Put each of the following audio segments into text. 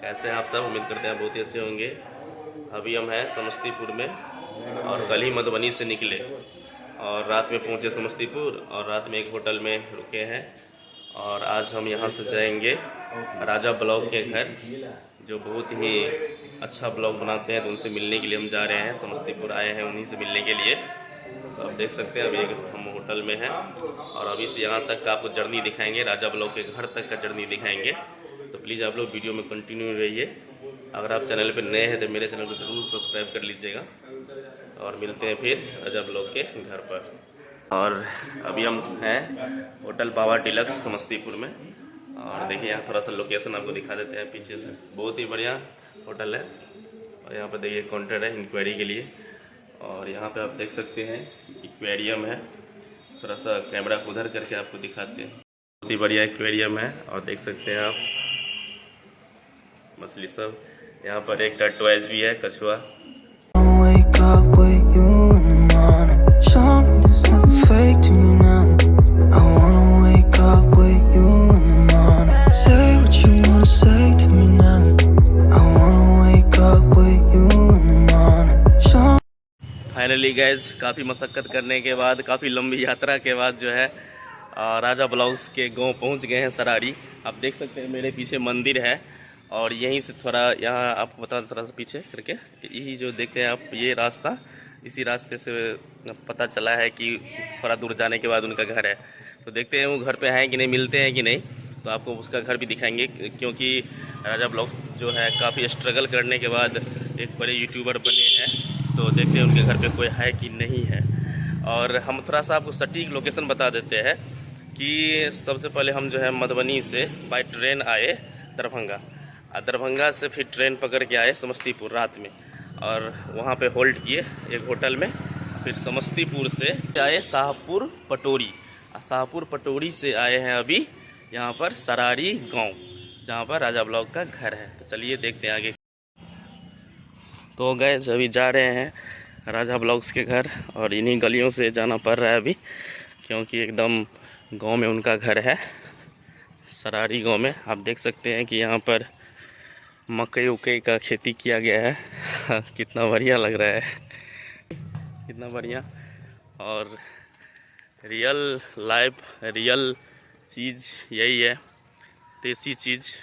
कैसे हैं आप सब? उम्मीद करते हैं बहुत ही अच्छे होंगे। अभी हम हैं समस्तीपुर में और कल ही मधुबनी से निकले और रात में पहुंचे समस्तीपुर और रात में एक होटल में रुके हैं। और आज हम यहां से जाएंगे राजा ब्लॉग के घर, जो बहुत ही अच्छा ब्लॉग बनाते हैं। तो उनसे मिलने के लिए हम जा रहे हैं, समस्तीपुर आए हैं उन्हीं से मिलने के लिए। तो आप देख सकते हैं अभी हम होटल में हैं और अभी से यहाँ तक का आपको जर्नी दिखाएंगे, राजा ब्लॉग के घर तक का जर्नी दिखाएंगे। तो प्लीज़ आप लोग वीडियो में कंटिन्यू रहिए। अगर आप चैनल पर नए हैं तो मेरे चैनल को ज़रूर सब्सक्राइब कर लीजिएगा। और मिलते हैं फिर राजा ब्लॉग के घर पर। और अभी हम हैं होटल पावर डिलक्स समस्तीपुर में। और देखिए यहाँ थोड़ा सा लोकेशन आपको दिखा देते हैं पीछे से। बहुत ही बढ़िया होटल है। और यहाँ पर देखिए काउंटर है इंक्वायरी के लिए। और यहाँ पे आप देख सकते हैं एक्वेरियम है। थोड़ा सा कैमरा को उधर करके आपको दिखाते हैं। बहुत ही बढ़िया एक्वेरियम है और देख सकते हैं आप मछली सब। यहाँ पर एक टर्टवाइज भी है, कछुआ। फाइनली गैस काफ़ी मशक्क़त करने के बाद, काफ़ी लंबी यात्रा के बाद जो है राजा ब्लॉग्स के गांव पहुंच गए हैं सरारी। आप देख सकते हैं मेरे पीछे मंदिर है और यहीं से थोड़ा यहाँ आपको बता थोड़ा सा पीछे करके, यही जो देखते हैं आप ये रास्ता, इसी रास्ते से पता चला है कि थोड़ा दूर जाने के बाद उनका घर है। तो देखते हैं वो घर पे हैं कि नहीं, मिलते हैं कि नहीं। तो आपको उसका घर भी दिखाएंगे, क्योंकि राजा ब्लॉग्स जो है काफ़ी स्ट्रगल करने के बाद एक बड़े यूट्यूबर बने हैं। तो देखते हैं उनके घर पे कोई है कि नहीं है। और हम थोड़ा सा आपको सटीक लोकेशन बता देते हैं कि सबसे पहले हम जो है मधुबनी से बाय ट्रेन आए दरभंगा, दरभंगा से फिर ट्रेन पकड़ के आए समस्तीपुर रात में। और वहाँ पे होल्ड किए एक होटल में। फिर समस्तीपुर से आए शाहपुर पटोरी, शाहपुर पटोरी से आए हैं अभी यहाँ पर सरारी गाँव, जहाँ पर राजा ब्लॉग का घर है। तो चलिए देखते हैं आगे। तो गए अभी जा रहे हैं राजा ब्लॉग्स के घर और इन्हीं गलियों से जाना पड़ रहा है अभी, क्योंकि एकदम गांव में उनका घर है, सरारी गांव में। आप देख सकते हैं कि यहाँ पर मकई उकई का खेती किया गया है। कितना बढ़िया लग रहा है, कितना बढ़िया। और रियल लाइफ, रियल चीज़ यही है, देसी चीज़।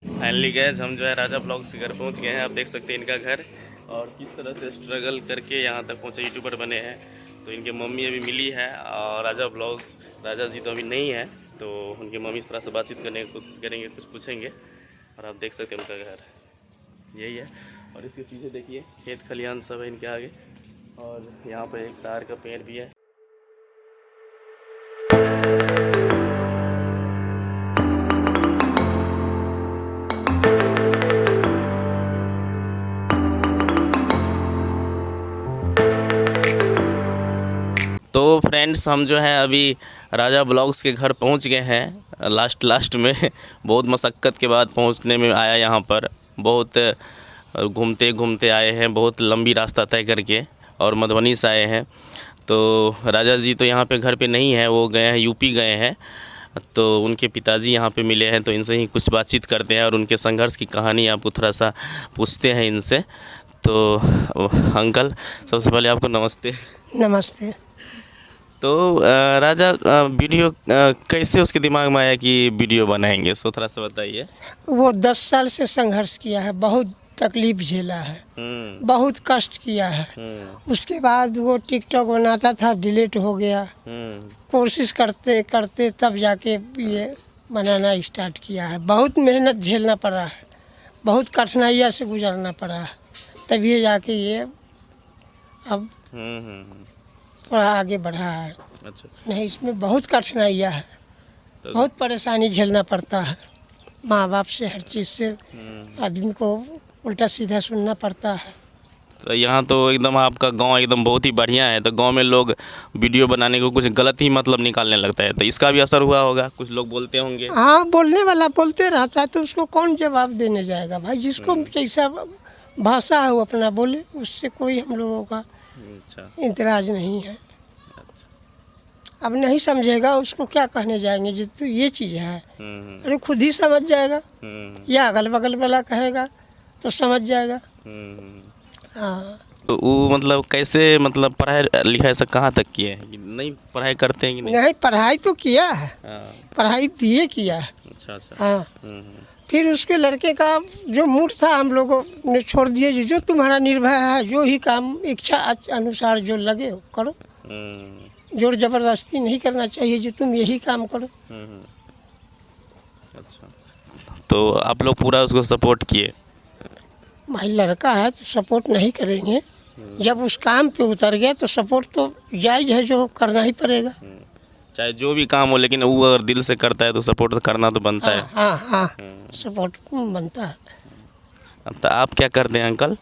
फाइनली गैस हम जो है राजा ब्लॉग्स के घर पहुंच गए हैं। आप देख सकते हैं इनका घर और किस तरह से स्ट्रगल करके यहाँ तक पहुँचे, यूट्यूबर बने हैं। तो इनके मम्मी अभी मिली है और राजा ब्लॉग्स, राजा जी तो अभी नहीं है, तो उनकी मम्मी इस तरह से बातचीत करने की कोशिश करेंगे, कुछ पूछेंगे। और आप देख सकते हैं उनका घर यही है। और इसके पीछे देखिए खेत खलिहान सब है इनके आगे। और यहाँ पर एक तार का पेड़ भी है। तो फ्रेंड्स हम जो है अभी राजा ब्लॉग्स के घर पहुंच गए हैं लास्ट में। बहुत मशक्क़त के बाद पहुंचने में आया यहाँ पर, बहुत घूमते घूमते आए हैं, बहुत लंबी रास्ता तय करके, और मधुबनी से आए हैं। तो राजा जी तो यहाँ पे घर पे नहीं है, वो गए हैं यूपी गए हैं। तो उनके पिताजी यहाँ पे मिले हैं, तो इनसे ही कुछ बातचीत करते हैं और उनके संघर्ष की कहानी आपको थोड़ा सा पूछते हैं इनसे। तो अंकल सबसे पहले आपको नमस्ते। नमस्ते। तो राजा वीडियो कैसे उसके दिमाग में आया कि वीडियो बनाएंगे, सो थोड़ा सा बताइए। वो 10 साल से संघर्ष किया है, बहुत तकलीफ झेला है, बहुत कष्ट किया है। उसके बाद वो टिकटॉक बनाता था, डिलीट हो गया। कोशिश करते करते तब जाके ये बनाना स्टार्ट किया है। बहुत मेहनत झेलना पड़ा है, बहुत कठिनाइयाँ से गुजरना पड़ा है, तभी जाके ये अब थोड़ा आगे बढ़ा है। अच्छा। नहीं, इसमें बहुत कठिनाइयाँ है, तो बहुत परेशानी झेलना पड़ता है। माँ बाप से, हर चीज़ से आदमी को उल्टा सीधा सुनना पड़ता है। तो यहाँ तो एकदम आपका गांव एकदम बहुत ही बढ़िया है। तो गांव में लोग वीडियो बनाने को कुछ गलत ही मतलब निकालने लगता है, तो इसका भी असर हुआ होगा, कुछ लोग बोलते होंगे। हाँ, बोलने वाला बोलते रहता है, तो उसको कौन जवाब देने जाएगा भाई। जिसको जैसा भाषा है वो अपना बोले, उससे कोई हम लोगों का अच्छा इतराज़ नहीं है। अच्छा। अब नहीं समझेगा उसको क्या कहने जाएंगे जो तो ये चीज़ है। अरे खुद ही समझ जाएगा या अगल बगल वाला कहेगा तो समझ जाएगा। हाँ। तो वो मतलब कैसे मतलब पढ़ाई लिखाई सब कहाँ तक किए हैं कि नहीं पढ़ाई करते हैं कि नहीं? नहीं पढ़ाई तो किया है, हाँ। पढ़ाई बीए किया है। अच्छा अच्छा। हाँ। फिर उसके लड़के का जो मूड था हम लोगों ने छोड़ दिए, जो तुम्हारा निर्भय है, जो ही काम इच्छा अनुसार जो लगे हो करो, जोर जबरदस्ती नहीं करना चाहिए, जो तुम यही काम करो। अच्छा, तो आप लोग पूरा उसको सपोर्ट किए? भाई लड़का है तो सपोर्ट नहीं करेंगे, जब उस काम पे उतर गया तो सपोर्ट तो जायज़ है, जो करना ही पड़ेगा। चाहे जो भी काम हो, लेकिन वो अगर दिल से करता है तो सपोर्ट तो करना तो बनता है। हाँ हाँ सपोर्ट बनता है। तो आप क्या करते हैं अंकल?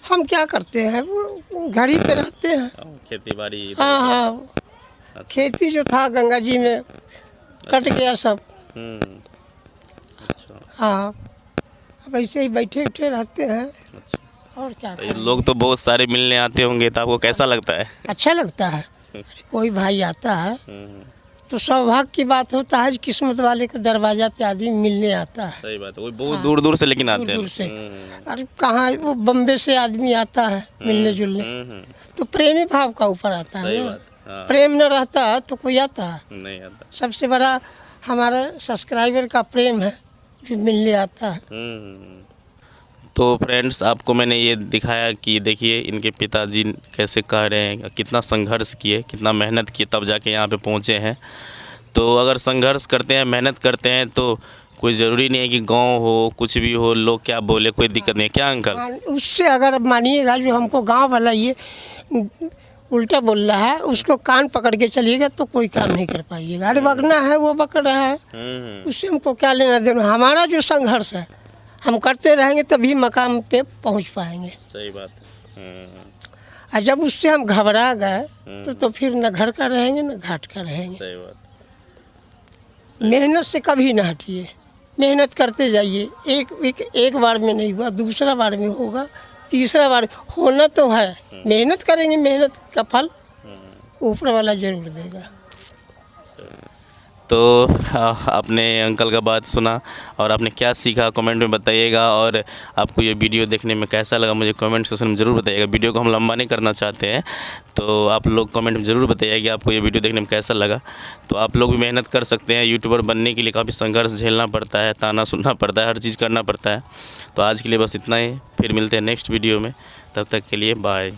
हम क्या करते हैं, वो घड़ी पे रहते हैं। खेती बाड़ी? हाँ हाँ। अच्छा। खेती जो था गंगा जी में कट गया सब। अच्छा। हाँ अब ऐसे ही बैठे उठे रहते हैं। अच्छा। और क्या तो ये करें? लोग तो बहुत सारे मिलने आते होंगे, तो आपको कैसा लगता है? अच्छा लगता है। कोई भाई आता है तो सौभाग्य की बात होता है, किस्मत वाले के दरवाजा पे आदमी मिलने आता है। सही बात है, वो बहुत दूर दूर से लेकिन आते हैं। दूर से। अरे कहाँ वो बम्बे से आदमी आता है मिलने जुलने, तो प्रेमी भाव का ऊपर आता है सही ना। बात। हाँ। प्रेम न रहता है तो कोई आता है? नहीं आता। सबसे बड़ा हमारा सब्सक्राइबर का प्रेम है जो मिलने आता है। तो फ्रेंड्स, आपको मैंने ये दिखाया कि देखिए इनके पिताजी कैसे कह रहे हैं, कितना संघर्ष किए, कितना मेहनत किए, तब जाके यहाँ पे पहुँचे हैं। तो अगर संघर्ष करते हैं, मेहनत करते हैं, तो कोई ज़रूरी नहीं है कि गांव हो, कुछ भी हो, लोग क्या बोले, कोई दिक्कत नहीं है। क्या अंकल? उससे अगर मानिएगा जो हमको गांव वाला ये उल्टा बोल रहा है, उसको कान पकड़ के चलिएगा तो कोई काम नहीं कर पाइएगा। अरे बकना है वो बक रहा है, उससे हमको क्या लेना देना। हमारा जो संघर्ष है हम करते रहेंगे तभी मकाम पे पहुंच पाएंगे। सही बात है। और जब उससे हम घबरा गए तो फिर न घर का रहेंगे न घाट का रहेंगे। सही बात। मेहनत से कभी ना हटिए, मेहनत करते जाइए। एक बार में नहीं हुआ, दूसरा बार में होगा, तीसरा बार होना तो है। मेहनत करेंगे, मेहनत का फल ऊपर वाला जरूर देगा। तो आपने अंकल का बात सुना और आपने क्या सीखा कमेंट में बताइएगा। और आपको ये वीडियो देखने में कैसा लगा मुझे कमेंट सेक्शन में ज़रूर बताइएगा। वीडियो को हम लंबा नहीं करना चाहते हैं, तो आप लोग कमेंट में ज़रूर बताइएगा कि आपको ये वीडियो देखने में कैसा लगा। तो आप लोग भी मेहनत कर सकते हैं। यूट्यूबर बनने के लिए काफ़ी संघर्ष झेलना पड़ता है, ताना सुनना पड़ता है, हर चीज़ करना पड़ता है। तो आज के लिए बस इतना ही, फिर मिलते हैं नेक्स्ट वीडियो में। तब तक के लिए बाय।